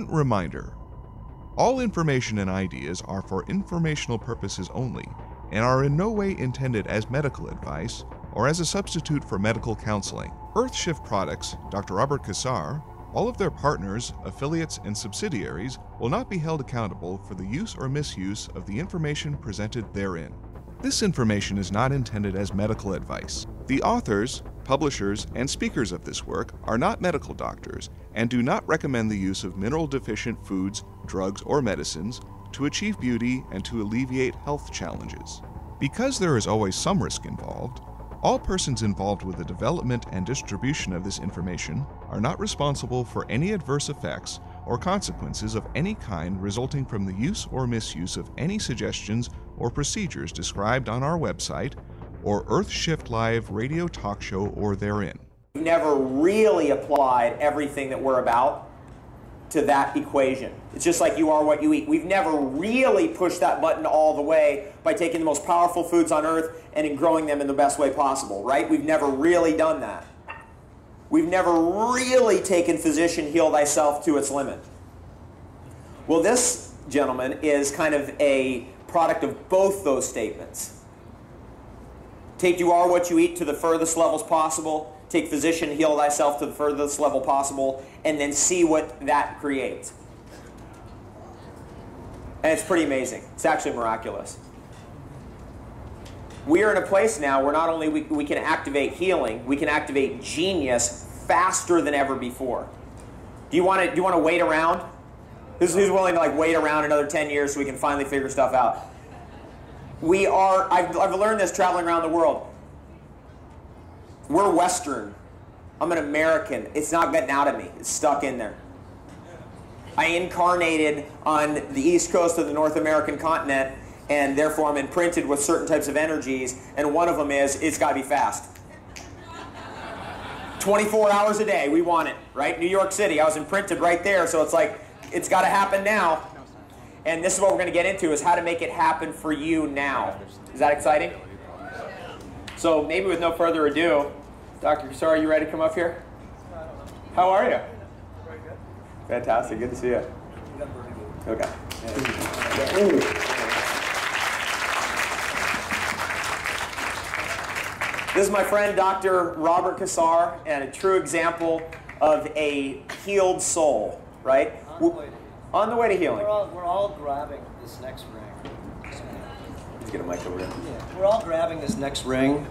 important reminder. All information and ideas are for informational purposes only and are in no way intended as medical advice or as a substitute for medical counseling. Earthshift Products, Dr. Robert Cassar, all of their partners, affiliates, and subsidiaries will not be held accountable for the use or misuse of the information presented therein. This information is not intended as medical advice. The authors, publishers, and speakers of this work are not medical doctors and do not recommend the use of mineral-deficient foods, drugs, or medicines to achieve beauty and to alleviate health challenges. Because there is always some risk involved, all persons involved with the development and distribution of this information are not responsible for any adverse effects or consequences of any kind resulting from the use or misuse of any suggestions or procedures described on our website or Earthshift Live radio talk show or therein. We've never really applied everything that we're about to that equation. It's just like you are what you eat. We've never really pushed that button all the way by taking the most powerful foods on earth and in growing them in the best way possible, right? We've never really done that. We've never really taken physician, heal thyself to its limit. Well, this, gentleman, is kind of a product of both those statements. Take you are what you eat to the furthest levels possible, take physician, heal thyself to the furthest level possible, and then see what that creates. And it's pretty amazing. It's actually miraculous. We are in a place now where not only we can activate healing, we can activate genius faster than ever before. Do you want to wait around? Who's willing to like wait around another 10 years so we can finally figure stuff out? I've learned this traveling around the world. We're Western. I'm an American. It's not getting out of me. It's stuck in there. I incarnated on the east coast of the North American continent, and therefore I'm imprinted with certain types of energies, and one of them is, it's got to be fast. 24 hours a day, we want it, right? New York City, I was imprinted right there, so it's like, it's got to happen now. And this is what we're going to get into, is how to make it happen for you now. Is that exciting? So maybe with no further ado, Dr. Cassar, are you ready to come up here? How are you? Very good. Fantastic. Good to see you. Okay. This is my friend, Dr. Robert Cassar, and a true example of a healed soul, right? On the way to healing. We're all grabbing this next ring. Let's get a mic over here. Yeah, we're all grabbing this next ring.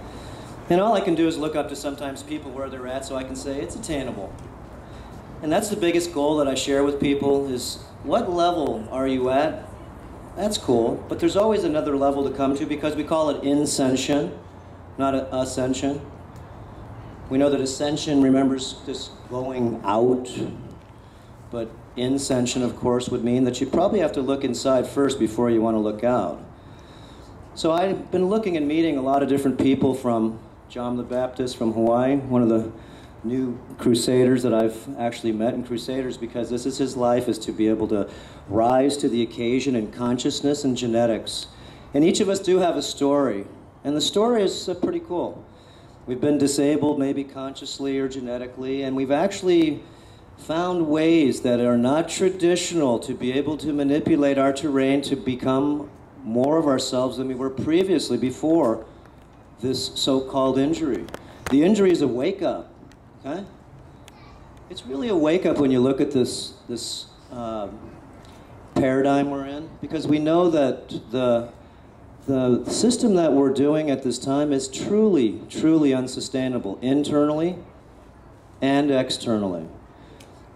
And all I can do is look up to sometimes people where they're at so I can say it's attainable. And that's the biggest goal that I share with people is what level are you at? That's cool, but there's always another level to come to because we call it ascension, not ascension. We know that ascension remembers just going out, but ascension, of course, would mean that you probably have to look inside first before you want to look out. So I've been looking and meeting a lot of different people, from John the Baptist from Hawaii, one of the new crusaders that I've actually met in Crusaders, because this is his life, is to be able to rise to the occasion in consciousness and genetics. And each of us do have a story, and the story is pretty cool. We've been disabled, maybe consciously or genetically, and we've actually found ways that are not traditional to be able to manipulate our terrain to become more of ourselves than we were previously before this so-called injury. The injury is a wake-up, okay? It's really a wake-up when you look at this paradigm we're in, because we know that the system that we're doing at this time is truly, truly unsustainable, internally and externally.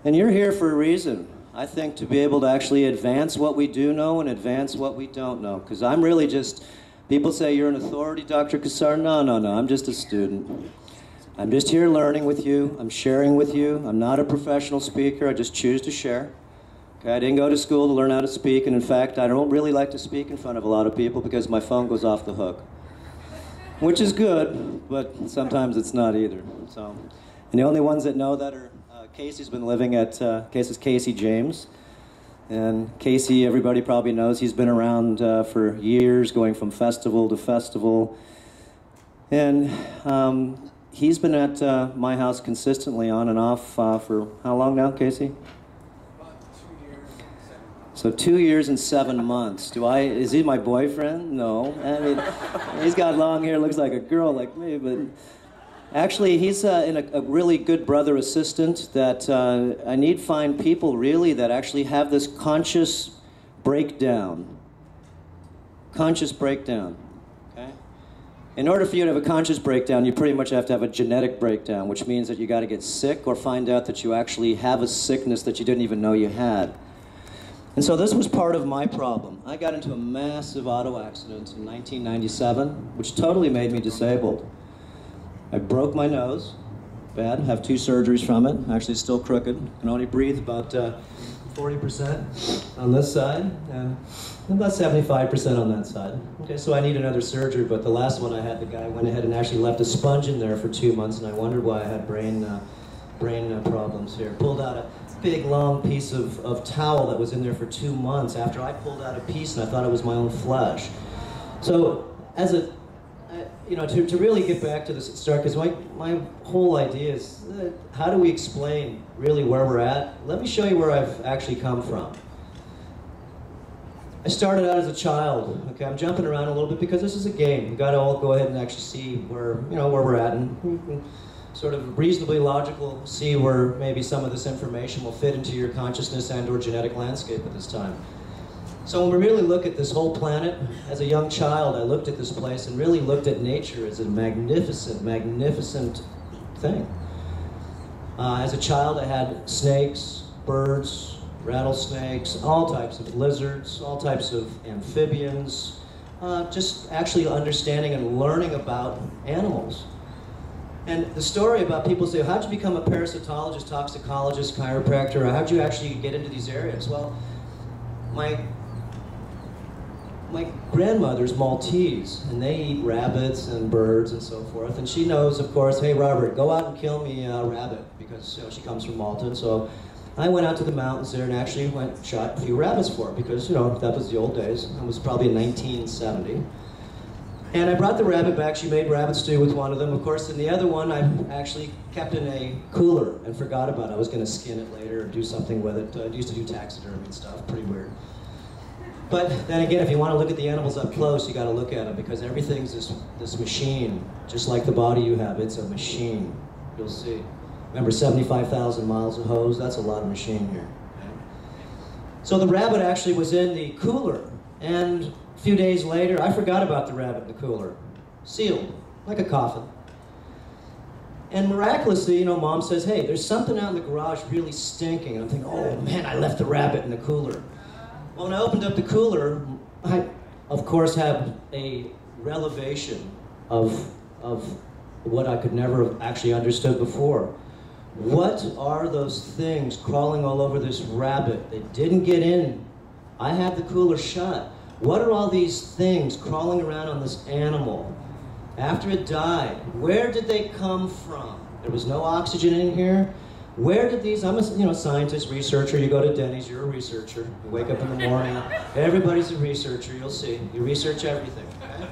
And you're here for a reason, I think, to be able to actually advance what we do know and advance what we don't know. Because I'm really just, people say you're an authority, Dr. Cassar. No, no, no, I'm just a student. I'm just here learning with you. I'm sharing with you. I'm not a professional speaker. I just choose to share. Okay, I didn't go to school to learn how to speak. And in fact, I don't really like to speak in front of a lot of people because my phone goes off the hook. Which is good, but sometimes it's not either. So, and the only ones that know that are Casey's been living at, Casey's Casey James. And Casey, everybody probably knows, he's been around for years, going from festival to festival. And he's been at my house consistently on and off for how long now, Casey? About 2 years. So 2 years and 7 months. Is he my boyfriend? No. I mean, he's got long hair, looks like a girl like me, but actually he's a really good brother assistant that I need to find people really that actually have this conscious breakdown. Conscious breakdown, okay? In order for you to have a conscious breakdown, you pretty much have to have a genetic breakdown, which means that you got to get sick or find out that you actually have a sickness that you didn't even know you had. And so this was part of my problem. I got into a massive auto accident in 1997, which totally made me disabled. I broke my nose, bad, have 2 surgeries from it, actually still crooked, can only breathe about 40% on this side, and about 75% on that side. Okay, so I need another surgery, but the last one I had, the guy went ahead and actually left a sponge in there for 2 months, and I wondered why I had brain problems here. Pulled out a big long piece of towel that was in there for 2 months after I pulled out a piece and I thought it was my own flesh. So as a, you know, to really get back to this start, because my whole idea is how do we explain really where we're at? Let me show you where I've actually come from. I started out as a child. Okay, I'm jumping around a little bit because this is a game. We've got to all go ahead and actually see where, you know, where we're at, and sort of reasonably logical, see where maybe some of this information will fit into your consciousness and or genetic landscape at this time. So when we really look at this whole planet, as a young child, I looked at this place and really looked at nature as a magnificent, magnificent thing. As a child, I had snakes, birds, rattlesnakes, all types of lizards, all types of amphibians, just actually understanding and learning about animals. And the story about people say, how'd you become a parasitologist, toxicologist, chiropractor, or how'd you actually get into these areas? Well, my grandmother's Maltese, and they eat rabbits and birds and so forth, and she knows, of course, hey Robert, go out and kill me a rabbit, because you know, she comes from Malta, and so I went out to the mountains there and actually shot a few rabbits for her, because you know, that was the old days. It was probably in 1970. And I brought the rabbit back. She made rabbit stew with one of them, of course, and the other one I actually kept in a cooler and forgot about it. I was going to skin it later or do something with it. I used to do taxidermy and stuff, pretty weird. But then again, if you want to look at the animals up close, you got to look at them, because everything's this machine, just like the body you have. It's a machine. You'll see. Remember, 75,000 miles of hose? That's a lot of machine here. Okay? So the rabbit actually was in the cooler, and a few days later, I forgot about the rabbit in the cooler. Sealed, like a coffin. And miraculously, you know, Mom says, hey, there's something out in the garage really stinking. And I'm thinking, oh man, I left the rabbit in the cooler. Well, when I opened up the cooler, I, of course, have a revelation of what I could never have actually understood before. What are those things crawling all over this rabbit that didn't get in? I had the cooler shut. What are all these things crawling around on this animal after it died? Where did they come from? There was no oxygen in here. Where did these, I'm a scientist, researcher, you go to Denny's, you're a researcher. You wake up in the morning, everybody's a researcher, you'll see. You research everything, okay?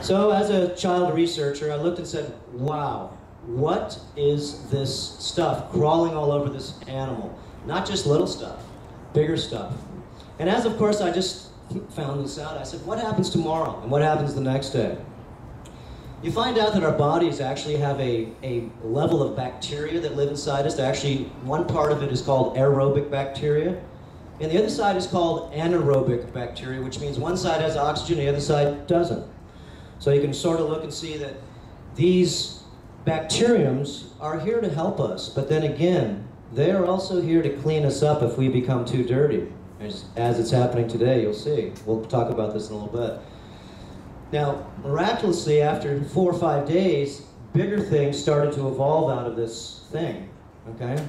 So as a child researcher, I looked and said, wow, what is this stuff crawling all over this animal? Not just little stuff, bigger stuff. And as of course I just found this out, I said, what happens tomorrow and what happens the next day? You find out that our bodies actually have a level of bacteria that live inside us. Actually, one part of it is called aerobic bacteria, and the other side is called anaerobic bacteria, which means one side has oxygen, the other side doesn't. So you can sort of look and see that these bacteriums are here to help us, but then again, they are also here to clean us up if we become too dirty, as it's happening today, you'll see. We'll talk about this in a little bit. Now, miraculously, after 4 or 5 days, bigger things started to evolve out of this thing, okay?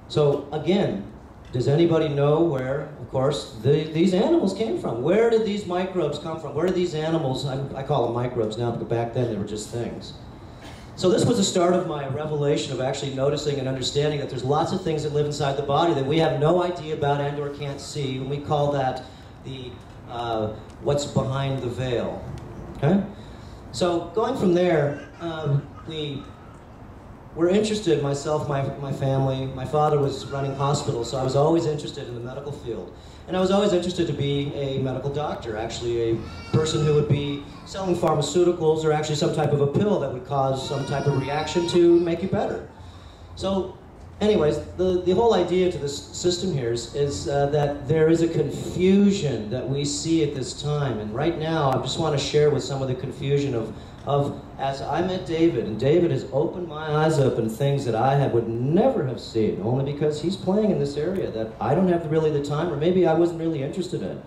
So, again, does anybody know where, of course, these animals came from? Where did these microbes come from? Where did these animals, I call them microbes now, but back then they were just things. So this was the start of my revelation of actually noticing and understanding that there's lots of things that live inside the body that we have no idea about and or can't see, and we call that the what's behind the veil, okay? So going from there, we're interested, myself, my family. My father was running hospitals, so I was always interested in the medical field. And I was always interested to be a medical doctor, actually a person who would be selling pharmaceuticals or actually some type of a pill that would cause some type of reaction to make you better. So anyways, the whole idea to this system here is that there is a confusion that we see at this time. And right now, I just want to share with some of the confusion of as I met David, and David has opened my eyes up in things that I would never have seen, only because he's playing in this area that I don't have really the time, or maybe I wasn't really interested in.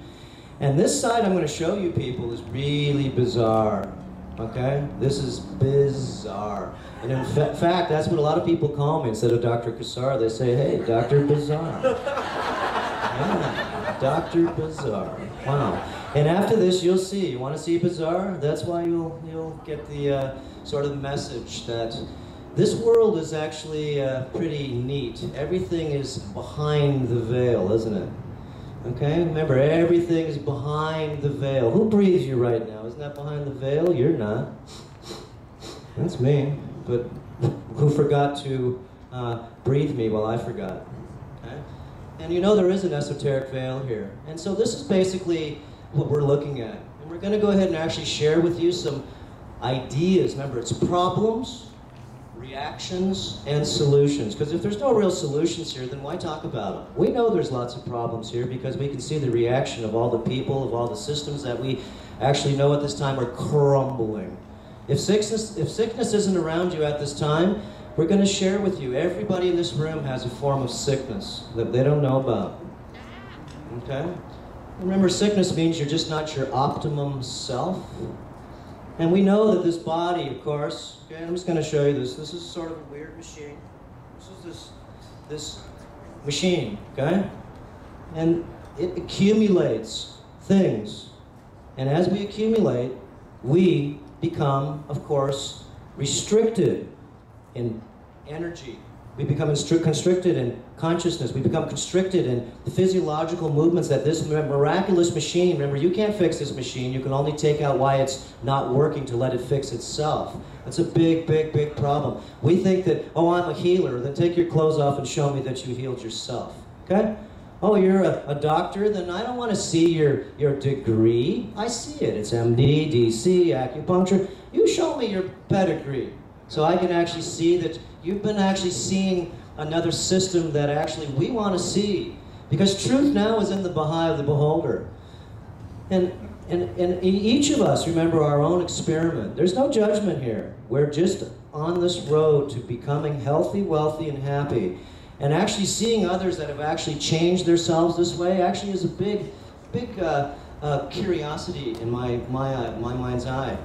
And this side I'm going to show you people is really bizarre, okay? This is bizarre. And in fact, that's what a lot of people call me. Instead of Dr. Cassar, they say, hey, Dr. Bizarre. Yeah, Dr. Bizarre. Wow. And after this, you'll see. You want to see bizarre? That's why you'll get the sort of message that this world is actually pretty neat. Everything is behind the veil, isn't it? Okay? Remember, everything is behind the veil. Who breathes you right now? Isn't that behind the veil? You're not. That's me. But who forgot to breathe me while I forgot? Okay? And you know there is an esoteric veil here. And so this is basically what we're looking at. And we're going to go ahead and actually share with you some ideas. Remember, it's problems, reactions, and solutions. Because if there's no real solutions here, then why talk about them? We know there's lots of problems here because we can see the reaction of all the people, of all the systems that we actually know at this time are crumbling. If sickness isn't around you at this time, we're going to share with you. Everybody in this room has a form of sickness that they don't know about. Okay? Remember, sickness means you're just not your optimum self. And we know that this body, of course, okay, I'm just going to show you this. This is sort of a weird machine. This is this machine, okay? And it accumulates things. And as we accumulate, we become, of course, restricted in energy. We become constricted in consciousness. We become constricted in the physiological movements that this miraculous machine, remember, you can't fix this machine. You can only take out why it's not working to let it fix itself. That's a big, big, big problem. We think that, oh, I'm a healer. Then take your clothes off and show me that you healed yourself. Okay? Oh, you're a doctor? Then I don't want to see your degree. I see it. It's MD, DC, acupuncture. You show me your pedigree so I can actually see that you've been actually seeing another system that actually we want to see. Because truth now is in the eye of the beholder. And each of us remember our own experiment. There's no judgment here. We're just on this road to becoming healthy, wealthy, and happy. And actually seeing others that have actually changed themselves this way actually is a big, big curiosity in my mind's eye.